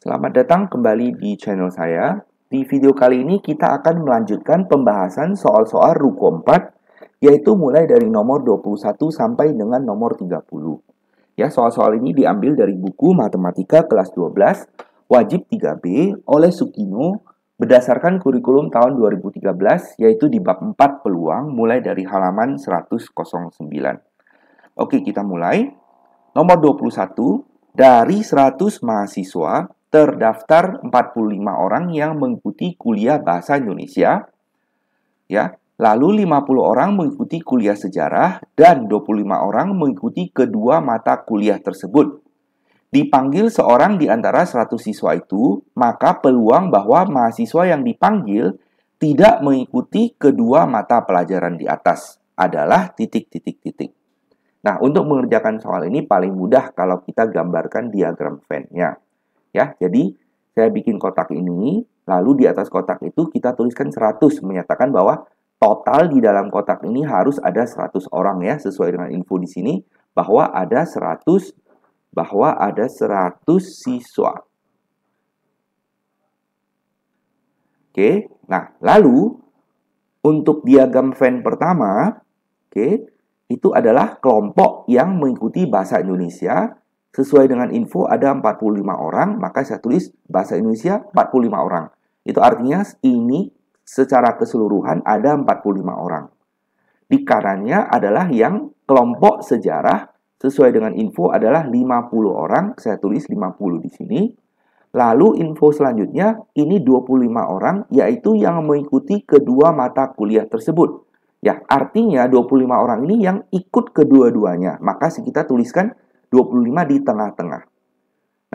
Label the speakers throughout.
Speaker 1: Selamat datang kembali di channel saya. Di video kali ini kita akan melanjutkan pembahasan soal-soal ruko 4, yaitu mulai dari nomor 21 sampai dengan nomor 30. Ya, soal-soal ini diambil dari buku Matematika kelas 12, wajib 3B oleh Sukino berdasarkan kurikulum tahun 2013, yaitu di bab 4 peluang mulai dari halaman 109. Oke, kita mulai. Nomor 21, dari 100 mahasiswa terdaftar 45 orang yang mengikuti kuliah bahasa Indonesia, ya. Lalu 50 orang mengikuti kuliah sejarah dan 25 orang mengikuti kedua mata kuliah tersebut. Dipanggil seorang di antara 100 siswa itu, maka peluang bahwa mahasiswa yang dipanggil tidak mengikuti kedua mata pelajaran di atas adalah titik-titik-titik. Nah, untuk mengerjakan soal ini paling mudah kalau kita gambarkan diagram Venn-nya. Ya, jadi saya bikin kotak ini, lalu di atas kotak itu kita tuliskan 100, menyatakan bahwa total di dalam kotak ini harus ada 100 orang ya, sesuai dengan info di sini bahwa ada 100 siswa. Oke, nah lalu untuk diagram Venn pertama, itu adalah kelompok yang mengikuti bahasa Indonesia. Sesuai dengan info ada 45 orang, maka saya tulis bahasa Indonesia 45 orang. Itu artinya ini secara keseluruhan ada 45 orang. Di kanannya adalah yang kelompok sejarah, sesuai dengan info adalah 50 orang, saya tulis 50 di sini. Lalu info selanjutnya, ini 25 orang, yaitu yang mengikuti kedua mata kuliah tersebut. Ya, artinya 25 orang ini yang ikut kedua-duanya. Maka kita tuliskan 25 di tengah-tengah.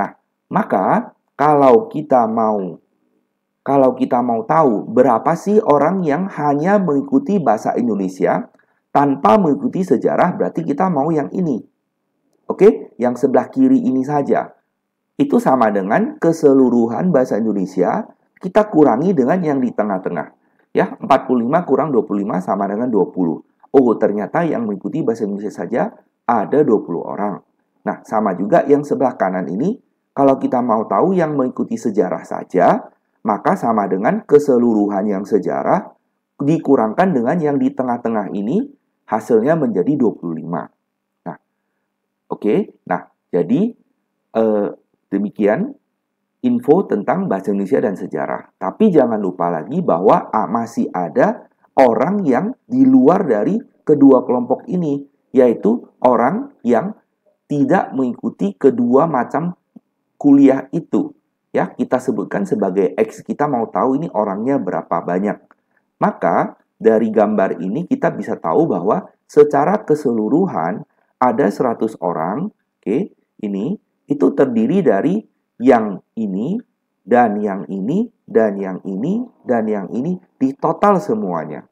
Speaker 1: Nah, maka kalau kita mau tahu berapa sih orang yang hanya mengikuti bahasa Indonesia tanpa mengikuti sejarah, berarti kita mau yang ini. Oke, yang sebelah kiri ini saja. Itu sama dengan keseluruhan bahasa Indonesia, kita kurangi dengan yang di tengah-tengah. Ya, 45 kurang 25 sama dengan 20. Oh, ternyata yang mengikuti bahasa Indonesia saja ada 20 orang. Nah, sama juga yang sebelah kanan ini, kalau kita mau tahu yang mengikuti sejarah saja, maka sama dengan keseluruhan yang sejarah dikurangkan dengan yang di tengah-tengah ini, hasilnya menjadi 25. Nah, oke. Nah, jadi demikian info tentang bahasa Indonesia dan sejarah. Tapi jangan lupa lagi bahwa masih ada orang yang di luar dari kedua kelompok ini, yaitu orang yang tidak mengikuti kedua macam kuliah itu. Ya, kita sebutkan sebagai X. Kita mau tahu ini orangnya berapa banyak. Maka dari gambar ini kita bisa tahu bahwa secara keseluruhan ada 100 orang, ini itu terdiri dari yang ini, dan yang ini, dan yang ini, dan yang ini, di total semuanya.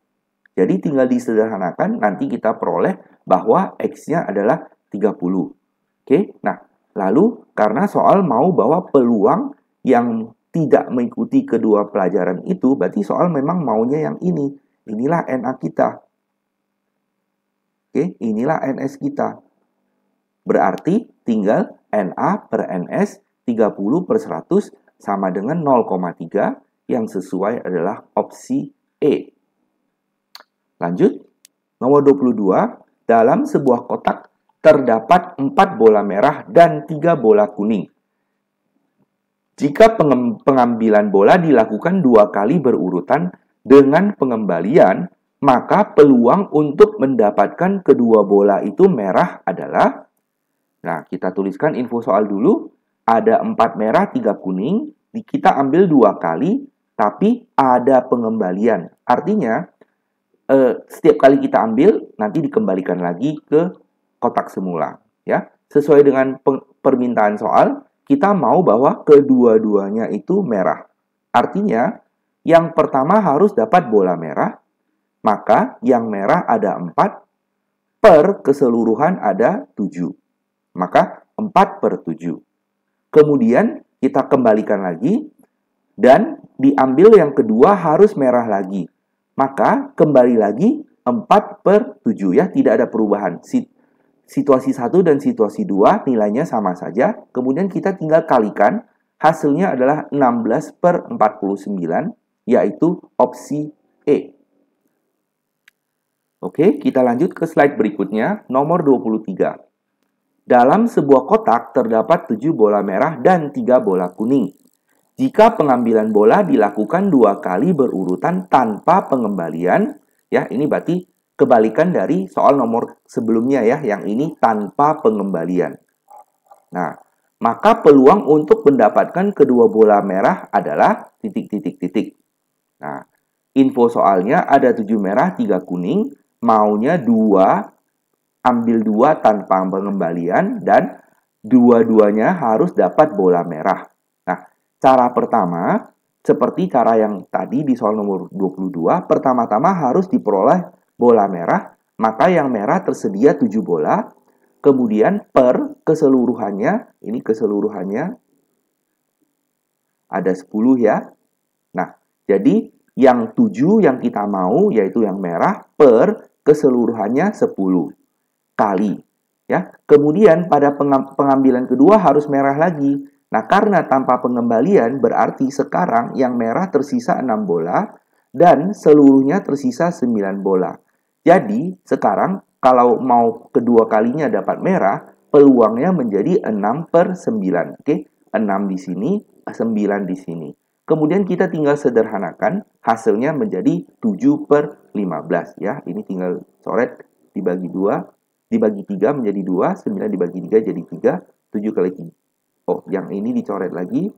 Speaker 1: Jadi tinggal disederhanakan, nanti kita peroleh bahwa X-nya adalah 30. Nah, lalu karena soal mau bahwa peluang yang tidak mengikuti kedua pelajaran itu, berarti soal memang maunya yang ini. Inilah NA kita. Inilah NS kita. Berarti tinggal NA per NS 30 per 100 sama dengan 0,3, yang sesuai adalah opsi E. Lanjut, nomor 22, dalam sebuah kotak terdapat 4 bola merah dan 3 bola kuning. Jika pengambilan bola dilakukan 2 kali berurutan dengan pengembalian, maka peluang untuk mendapatkan kedua bola itu merah adalah, nah kita tuliskan info soal dulu, ada 4 merah, 3 kuning, kita ambil 2 kali, tapi ada pengembalian. Artinya, setiap kali kita ambil, nanti dikembalikan lagi ke kotak semula. Ya, sesuai dengan permintaan soal, kita mau bahwa kedua-duanya itu merah. Artinya, yang pertama harus dapat bola merah, maka yang merah ada 4, per keseluruhan ada 7. Maka 4 per 7. Kemudian kita kembalikan lagi, dan diambil yang kedua harus merah lagi. Maka kembali lagi 4 per 7 ya, tidak ada perubahan. Situasi 1 dan situasi 2 nilainya sama saja. Kemudian kita tinggal kalikan hasilnya adalah 16/49, yaitu opsi E. Oke, kita lanjut ke slide berikutnya, nomor 23. Dalam sebuah kotak terdapat 7 bola merah dan 3 bola kuning. Jika pengambilan bola dilakukan 2 kali berurutan tanpa pengembalian, ya ini berarti kebalikan dari soal nomor sebelumnya ya, yang ini tanpa pengembalian. Nah, maka peluang untuk mendapatkan kedua bola merah adalah titik-titik-titik. Nah, info soalnya ada 7 merah, 3 kuning, maunya 2, ambil 2 tanpa pengembalian, dan dua-duanya harus dapat bola merah. Nah, cara pertama, seperti cara yang tadi di soal nomor 22, pertama-tama harus diperoleh bola merah, maka yang merah tersedia 7 bola, kemudian per keseluruhannya, ini keseluruhannya ada 10 ya. Nah, jadi yang 7 yang kita mau, yaitu yang merah, per keseluruhannya 10 kali. Ya, kemudian pada pengambilan kedua harus merah lagi. Nah, karena tanpa pengembalian berarti sekarang yang merah tersisa 6 bola dan seluruhnya tersisa 9 bola. Jadi, sekarang kalau mau kedua kalinya dapat merah, peluangnya menjadi 6/9. Oke, 6 di sini, 9 di sini. Kemudian kita tinggal sederhanakan, hasilnya menjadi 7/15 ya. Ini tinggal coret dibagi 2, dibagi 3 menjadi 2, 9 dibagi 3 jadi 3, 7 kali 3. Oh, yang ini dicoret lagi.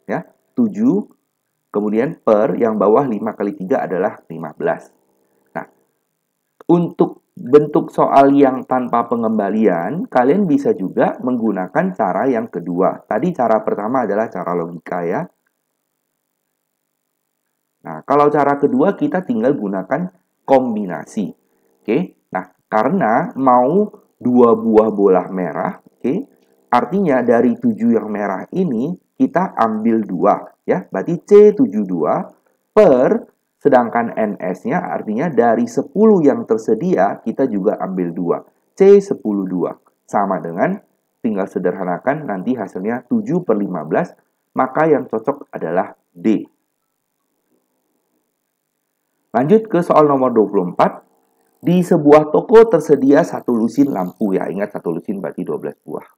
Speaker 1: Ya, 7, kemudian per yang bawah 5 kali 3 adalah 15. Nah, untuk bentuk soal yang tanpa pengembalian, kalian bisa juga menggunakan cara yang kedua. Tadi cara pertama adalah cara logika ya. Nah, kalau cara kedua kita tinggal gunakan kombinasi. Oke. Nah, karena mau 2 buah bola merah, oke. Artinya dari 7 yang merah ini kita ambil 2 ya. Berarti C72 per sedangkan NS-nya artinya dari 10 yang tersedia kita juga ambil 2. C12 sama dengan tinggal sederhanakan nanti hasilnya 7/15, maka yang cocok adalah D. Lanjut ke soal nomor 24. Di sebuah toko tersedia 1 lusin lampu ya. Ingat 1 lusin berarti 12 buah.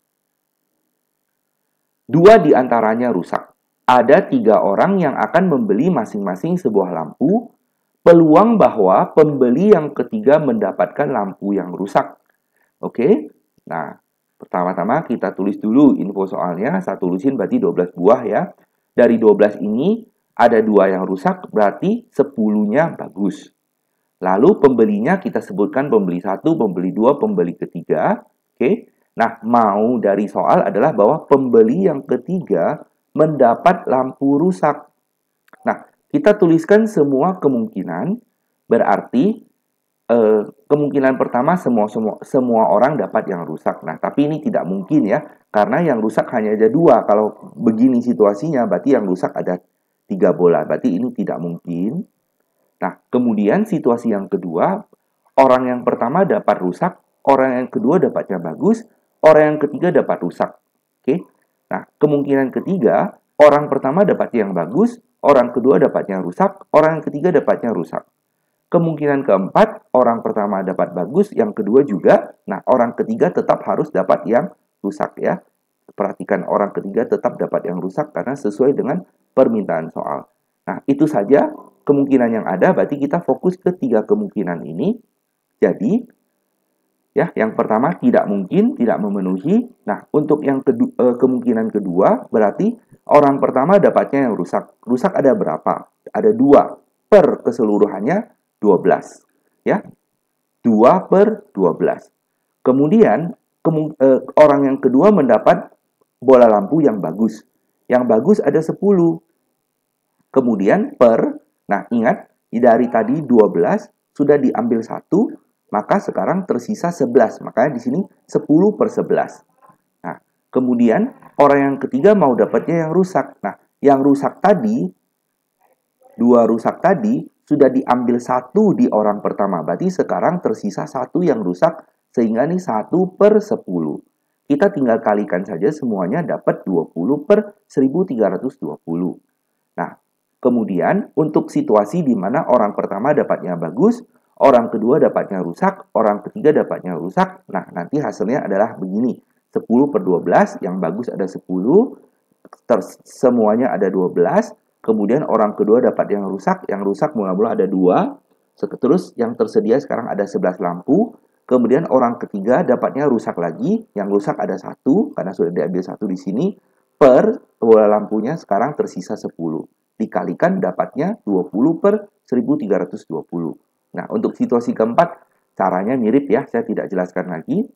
Speaker 1: 2 di antaranya rusak. Ada 3 orang yang akan membeli masing-masing sebuah lampu. Peluang bahwa pembeli yang ketiga mendapatkan lampu yang rusak. Oke. Nah, pertama-tama kita tulis dulu info soalnya. 1 lusin berarti 12 buah ya. Dari 12 ini ada 2 yang rusak, berarti 10-nya bagus. Lalu pembelinya kita sebutkan pembeli 1, pembeli 2, pembeli ketiga. Oke. Nah, mau dari soal adalah bahwa pembeli yang ketiga mendapat lampu rusak. Nah, kita tuliskan semua kemungkinan, berarti kemungkinan pertama semua orang dapat yang rusak. Nah, tapi ini tidak mungkin ya, karena yang rusak hanya ada 2. Kalau begini situasinya, berarti yang rusak ada 3 bola. Berarti ini tidak mungkin. Nah, kemudian situasi yang kedua, orang yang pertama dapat rusak, orang yang kedua dapatnya bagus, orang yang ketiga dapat rusak. Oke. Nah, kemungkinan ketiga, orang pertama dapatnya yang bagus, orang kedua dapatnya rusak, orang yang ketiga dapatnya rusak. Kemungkinan keempat, orang pertama dapat bagus, yang kedua juga. Nah, orang ketiga tetap harus dapat yang rusak ya. Perhatikan, orang ketiga tetap dapat yang rusak karena sesuai dengan permintaan soal. Nah, itu saja kemungkinan yang ada, berarti kita fokus ke 3 kemungkinan ini. Jadi, ya, yang pertama tidak mungkin, tidak memenuhi. Nah, untuk yang kemungkinan kedua, berarti orang pertama dapatnya yang rusak. Rusak ada berapa? Ada 2. Per keseluruhannya 12. Ya, 2/12. Kemudian, orang yang kedua mendapat bola lampu yang bagus. Yang bagus ada 10. Kemudian nah ingat, dari tadi 12 sudah diambil 1, maka sekarang tersisa 11. Makanya di sini 10/11. Nah, kemudian orang yang ketiga mau dapatnya yang rusak. Nah, yang rusak tadi, 2 rusak tadi, sudah diambil 1 di orang pertama. Berarti sekarang tersisa 1 yang rusak, sehingga ini 1/10. Kita tinggal kalikan saja semuanya dapat 20 per 1320. Nah, kemudian untuk situasi di mana orang pertama dapatnya bagus, orang kedua dapatnya rusak, orang ketiga dapatnya rusak. Nah, nanti hasilnya adalah begini. 10 per 12, yang bagus ada 10, semuanya ada 12. Kemudian orang kedua dapat yang rusak mula-mula ada 2. Terus yang tersedia sekarang ada 11 lampu. Kemudian orang ketiga dapatnya rusak lagi, yang rusak ada 1 karena sudah diambil 1 di sini, per lampunya sekarang tersisa 10. Dikalikan dapatnya 20 per 1320. Nah, untuk situasi keempat caranya mirip ya, saya tidak jelaskan lagi.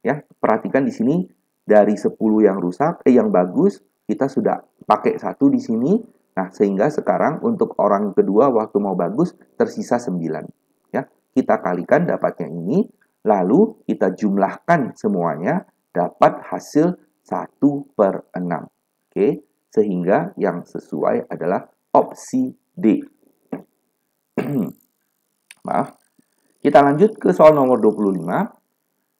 Speaker 1: Ya, perhatikan di sini dari 10 yang rusak, yang bagus, kita sudah pakai 1 di sini. Nah, sehingga sekarang untuk orang kedua waktu mau bagus tersisa 9. Ya, kita kalikan dapatnya ini. Lalu kita jumlahkan semuanya, dapat hasil 1 per 6. Oke, sehingga yang sesuai adalah opsi D. Maaf. Kita lanjut ke soal nomor 25.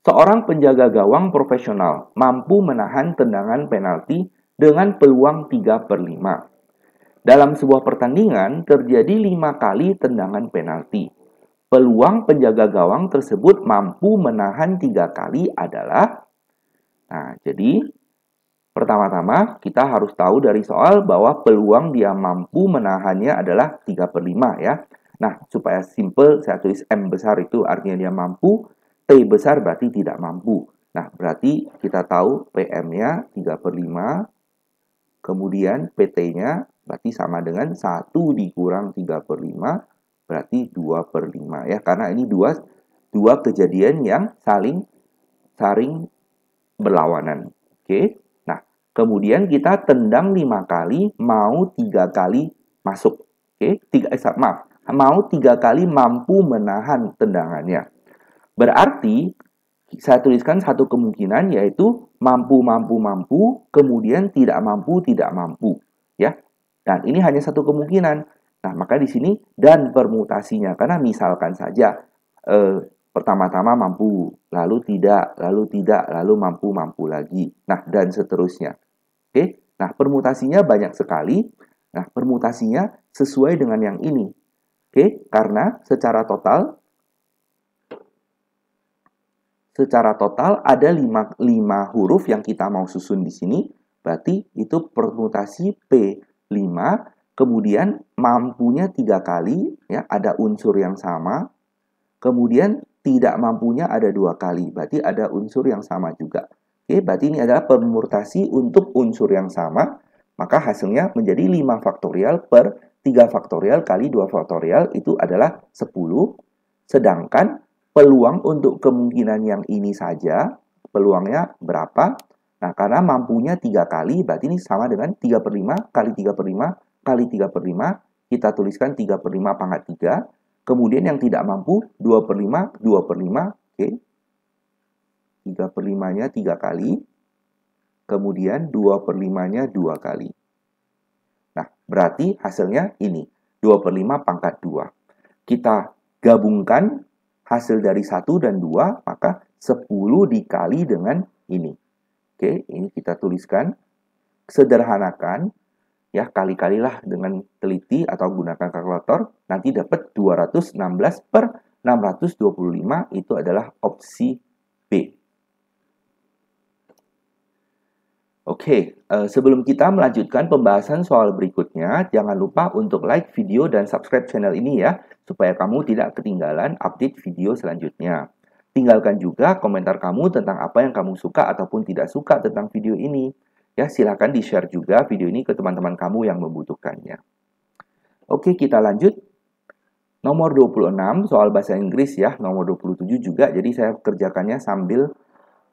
Speaker 1: Seorang penjaga gawang profesional mampu menahan tendangan penalti dengan peluang 3 per 5. Dalam sebuah pertandingan terjadi 5 kali tendangan penalti. Peluang penjaga gawang tersebut mampu menahan 3 kali adalah... Nah, jadi pertama-tama kita harus tahu dari soal bahwa peluang dia mampu menahannya adalah 3 per 5 ya. Nah, supaya simple saya tulis M besar itu artinya dia mampu, T besar berarti tidak mampu. Nah, berarti kita tahu PM-nya 3 per 5, kemudian PT-nya berarti sama dengan 1 dikurang 3 per 5, berarti 2 per 5 ya. Karena ini dua kejadian yang saling berlawanan. Oke. Nah, kemudian kita tendang 5 kali, mau 3 kali masuk. Oke. Mau 3 kali mampu menahan tendangannya. Berarti saya tuliskan satu kemungkinan yaitu mampu, kemudian tidak mampu, ya. Dan ini hanya satu kemungkinan. Nah, maka di sini dan permutasinya, karena misalkan saja pertama-tama mampu, lalu tidak, lalu mampu lagi. Nah, dan seterusnya. Oke. Nah, permutasinya banyak sekali. Nah, permutasinya sesuai dengan yang ini. Oke, karena secara total ada 5 huruf yang kita mau susun di sini. Berarti itu permutasi P5, kemudian mampunya 3 kali, ya, ada unsur yang sama. Kemudian tidak mampunya ada 2 kali, berarti ada unsur yang sama juga. Oke, berarti ini adalah permutasi untuk unsur yang sama, maka hasilnya menjadi 5 faktorial per 3 faktorial kali 2 faktorial itu adalah 10, sedangkan peluang untuk kemungkinan yang ini saja, peluangnya berapa? Nah, karena mampunya 3 kali, berarti ini sama dengan 3 per 5 kali 3 per 5 kali 3 per 5. Kita tuliskan 3 per 5 pangkat 3. Kemudian yang tidak mampu, 2 per 5, 2 per 5. Oke. 3 per 5-nya 3 kali. Kemudian 2 per 5-nya 2 kali. Nah, berarti hasilnya ini. 2 per 5 pangkat 2. Kita gabungkan hasil dari 1 dan 2, maka 10 dikali dengan ini. Oke, ini kita tuliskan. Sederhanakan, ya, kali-kalilah dengan teliti atau gunakan kalkulator, nanti dapat 216 per 625, itu adalah opsi B. Oke, sebelum kita melanjutkan pembahasan soal berikutnya, jangan lupa untuk like video dan subscribe channel ini ya, supaya kamu tidak ketinggalan update video selanjutnya. Tinggalkan juga komentar kamu tentang apa yang kamu suka ataupun tidak suka tentang video ini. Ya, silakan di-share juga video ini ke teman-teman kamu yang membutuhkannya. Oke, kita lanjut. Nomor 26, soal bahasa Inggris ya, nomor 27 juga, jadi saya kerjakannya sambil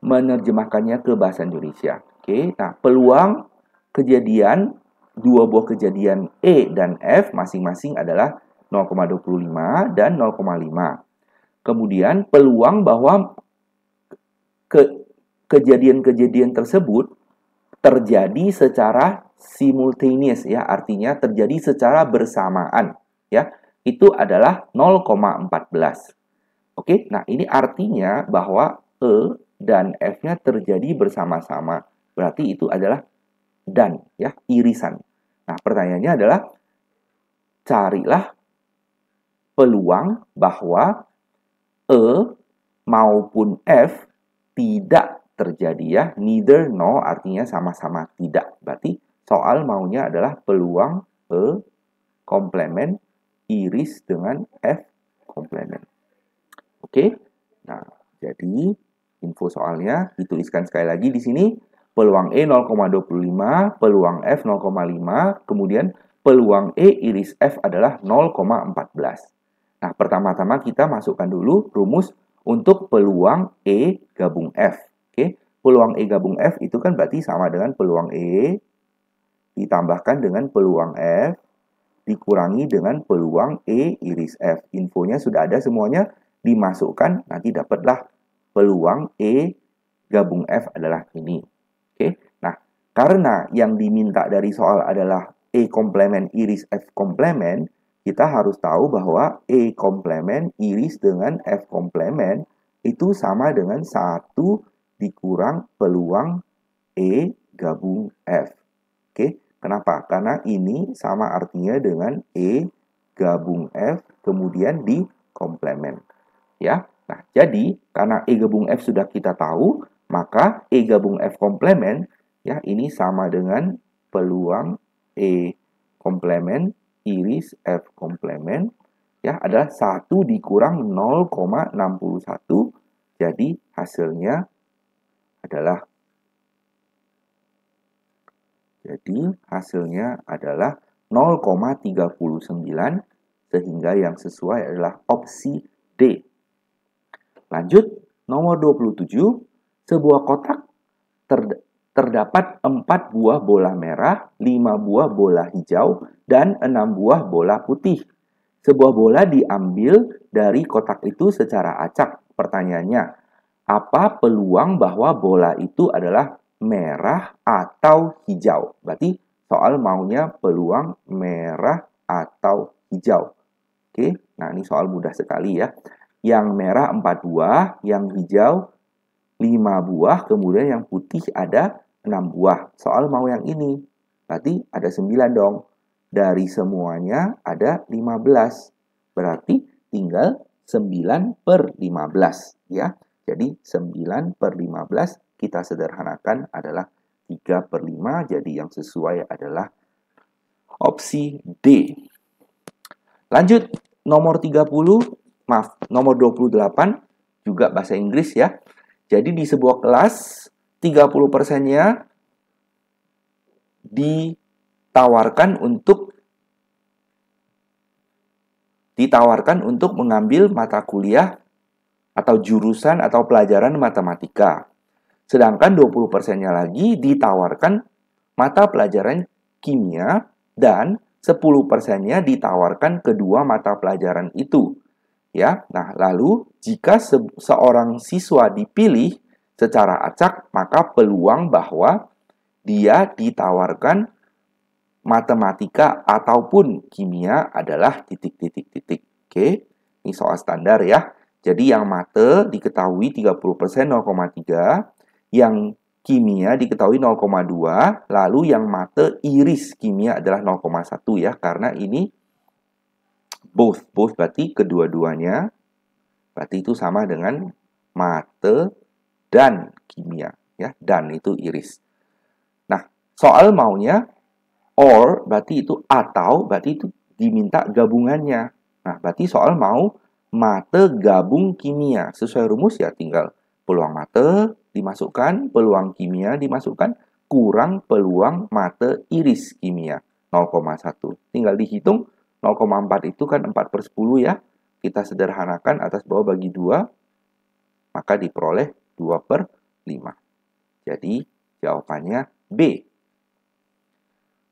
Speaker 1: menerjemahkannya ke bahasa Indonesia. Oke, nah peluang kejadian, dua buah kejadian E dan F masing-masing adalah 0,25 dan 0,5. Kemudian peluang bahwa kejadian-kejadian tersebut terjadi secara simultaneous ya, artinya terjadi secara bersamaan ya, itu adalah 0,14. Oke, nah ini artinya bahwa E dan F-nya terjadi bersama-sama. Berarti itu adalah dan, ya, irisan. Nah, pertanyaannya adalah carilah peluang bahwa E maupun F tidak terjadi, ya. Neither, no artinya sama-sama tidak. Berarti soal maunya adalah peluang E komplement iris dengan F komplement. Oke? Nah, jadi info soalnya dituliskan sekali lagi di sini. Peluang E 0,25, peluang F 0,5, kemudian peluang E iris F adalah 0,14. Nah, pertama-tama kita masukkan dulu rumus untuk peluang E gabung F. Oke, peluang E gabung F itu kan berarti sama dengan peluang E ditambahkan dengan peluang F dikurangi dengan peluang E iris F. Infonya sudah ada semuanya, dimasukkan, nanti dapatlah peluang E gabung F adalah ini. Oke, nah karena yang diminta dari soal adalah E komplement iris F komplement, kita harus tahu bahwa E komplement iris dengan F komplement itu sama dengan 1 dikurang peluang E gabung F. Oke, kenapa? Karena ini sama artinya dengan E gabung F kemudian di komplement. Ya, nah jadi karena E gabung F sudah kita tahu, maka E gabung F komplement, ya, ini sama dengan peluang E komplement iris F komplement, ya, adalah 1 dikurang 0,61. Jadi hasilnya adalah 0,39, sehingga yang sesuai adalah opsi D. Lanjut, nomor 27, sebuah kotak terdapat 4 buah bola merah, 5 buah bola hijau, dan 6 buah bola putih. Sebuah bola diambil dari kotak itu secara acak. Pertanyaannya, apa peluang bahwa bola itu adalah merah atau hijau? Berarti soal maunya peluang merah atau hijau. Oke, nah ini soal mudah sekali, ya. Yang merah 4 buah, yang hijau 5 buah, kemudian yang putih ada 6 buah. Soal mau yang ini. Berarti ada 9 dong. Dari semuanya ada 15. Berarti tinggal 9/15, ya. Jadi 9/15 kita sederhanakan adalah 3/5. Jadi yang sesuai adalah opsi D. Lanjut, nomor 28 juga bahasa Inggris, ya. Jadi di sebuah kelas 30%-nya ditawarkan untuk mengambil mata kuliah atau jurusan atau pelajaran matematika. Sedangkan 20%-nya lagi ditawarkan mata pelajaran kimia dan 10%-nya ditawarkan kedua mata pelajaran itu. Ya, nah lalu jika seorang siswa dipilih secara acak, maka peluang bahwa dia ditawarkan matematika ataupun kimia adalah titik-titik-titik. Oke, ini soal standar, ya. Jadi yang mate diketahui 30%, 0,3, yang kimia diketahui 0,2, lalu yang mate iris kimia adalah 0,1, ya, karena ini both berarti kedua-duanya, berarti itu sama dengan mate dan kimia, ya, dan itu iris. Nah, soal maunya or berarti itu atau, berarti itu diminta gabungannya. Nah, berarti soal mau mate gabung kimia. Sesuai rumus, ya, tinggal peluang mate dimasukkan, peluang kimia dimasukkan, kurang peluang mate iris kimia 0,1. Tinggal dihitung. 0,4 itu kan 4/10, ya. Kita sederhanakan atas bawah bagi 2, maka diperoleh 2/5. Jadi jawabannya B.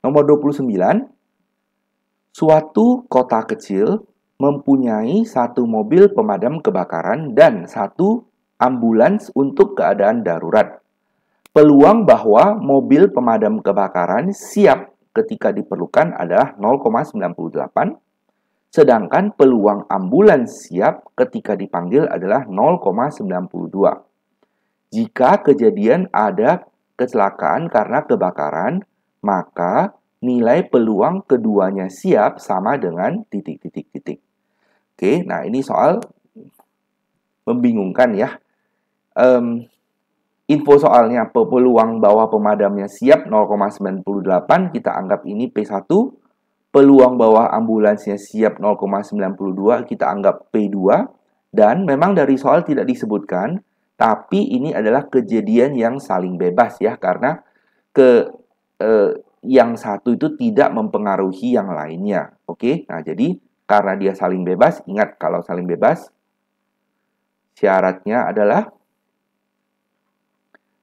Speaker 1: Nomor 29, suatu kota kecil mempunyai 1 mobil pemadam kebakaran dan 1 ambulans untuk keadaan darurat. Peluang bahwa mobil pemadam kebakaran siap ketika diperlukan adalah 0,98, sedangkan peluang ambulans siap ketika dipanggil adalah 0,92. Jika kejadian ada kecelakaan karena kebakaran, maka nilai peluang keduanya siap sama dengan titik-titik-titik. Oke, nah ini soal membingungkan ya. Info soalnya peluang bahwa pemadamnya siap 0,98, kita anggap ini P1. Peluang bahwa ambulansnya siap 0,92, kita anggap P2. Dan memang dari soal tidak disebutkan, tapi ini adalah kejadian yang saling bebas ya, karena yang satu itu tidak mempengaruhi yang lainnya. Oke, nah jadi karena dia saling bebas, ingat kalau saling bebas, syaratnya adalah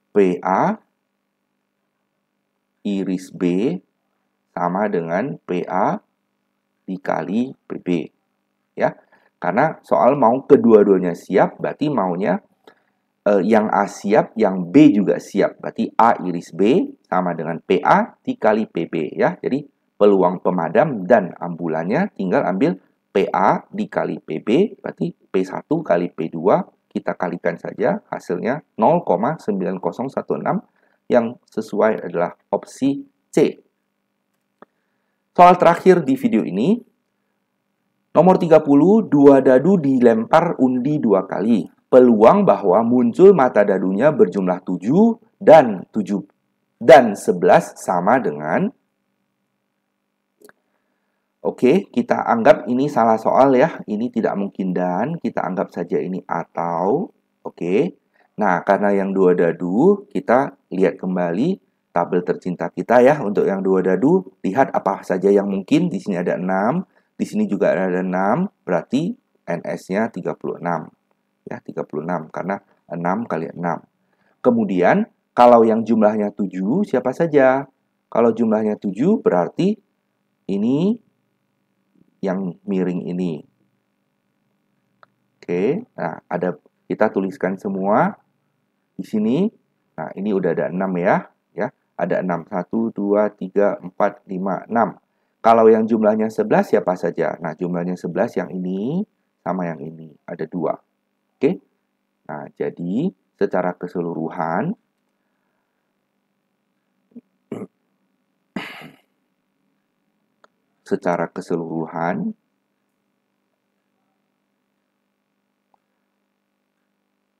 Speaker 1: PA iris B sama dengan PA dikali PB. Ya, karena soal mau kedua-duanya siap, berarti maunya yang A siap, yang B juga siap. Berarti A iris B sama dengan PA dikali PB. Ya, jadi peluang pemadam dan ambulannya tinggal ambil PA dikali PB, berarti P1 kali P2, kita kalikan saja, hasilnya 0,9016, yang sesuai adalah opsi C. Soal terakhir di video ini, nomor 30, dua dadu dilempar undi 2 kali. Peluang bahwa muncul mata dadunya berjumlah 7 dan 11 sama dengan. Oke, kita anggap ini salah soal ya. Ini tidak mungkin dan, kita anggap saja ini atau. Oke. Nah, karena yang dua dadu, kita lihat kembali tabel tercinta kita ya. Untuk yang dua dadu, lihat apa saja yang mungkin. Di sini ada 6, di sini juga ada 6, berarti NS-nya 36. Ya, 36 karena 6 kali 6. Kemudian, kalau yang jumlahnya 7, siapa saja? Kalau jumlahnya 7, berarti ini yang miring ini. Oke, nah kita tuliskan semua di sini. Nah, ini udah ada 6 ya. Ada 6, 1, 2, 3, 4, 5, 6. Kalau yang jumlahnya 11 siapa saja? Nah, jumlahnya 11 yang ini sama yang ini. Ada 2. Oke. Nah, jadi secara keseluruhan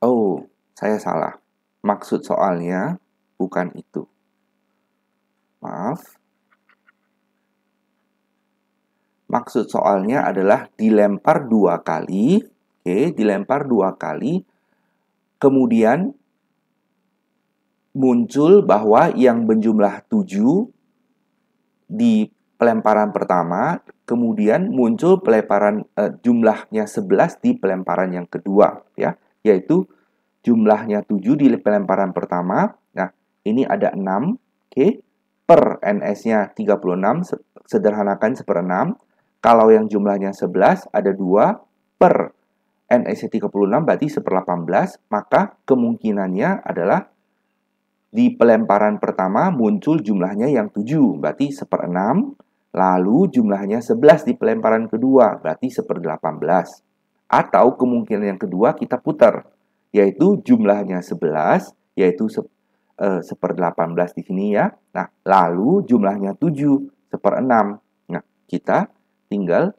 Speaker 1: oh, saya salah. Maksud soalnya bukan itu. Maaf. Maksud soalnya adalah dilempar 2 kali. Oke, dilempar 2 kali. Kemudian muncul bahwa yang berjumlah 7 di pelemparan pertama, kemudian muncul jumlahnya 11 di pelemparan yang kedua, ya, yaitu jumlahnya 7 di pelemparan pertama. Nah, ini ada 6, oke, per NS-nya 36, sederhanakan 1/6. Kalau yang jumlahnya 11 ada 2 per NS-nya 36, berarti 1/18, maka kemungkinannya adalah di pelemparan pertama muncul jumlahnya yang 7, berarti 1/6. Lalu jumlahnya 11 di pelemparan kedua, berarti 1/18. Atau kemungkinan yang kedua kita putar, yaitu jumlahnya 11, yaitu 1/18 di sini ya. Nah, lalu jumlahnya 7, 1/6. Nah, kita tinggal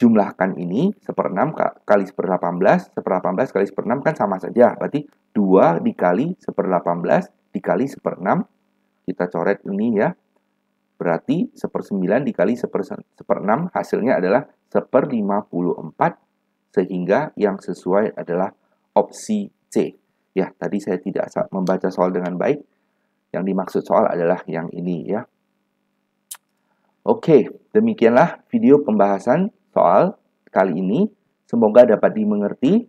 Speaker 1: jumlahkan ini, 1/6 kali 1/18, 1/18 kali 1/6 kan sama saja. Berarti 2 dikali 1/18 dikali 1/6. Kita coret ini ya. Berarti 1/9 dikali 1/6 hasilnya adalah 1/54. Sehingga yang sesuai adalah opsi C. Ya, tadi saya tidak membaca soal dengan baik. Yang dimaksud soal adalah yang ini ya. Oke, demikianlah video pembahasan soal kali ini. Semoga dapat dimengerti.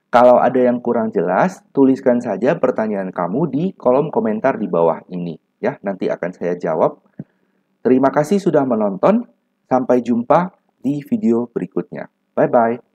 Speaker 1: Kalau ada yang kurang jelas, tuliskan saja pertanyaan kamu di kolom komentar di bawah ini. Ya, nanti akan saya jawab. Terima kasih sudah menonton. Sampai jumpa di video berikutnya. Bye-bye.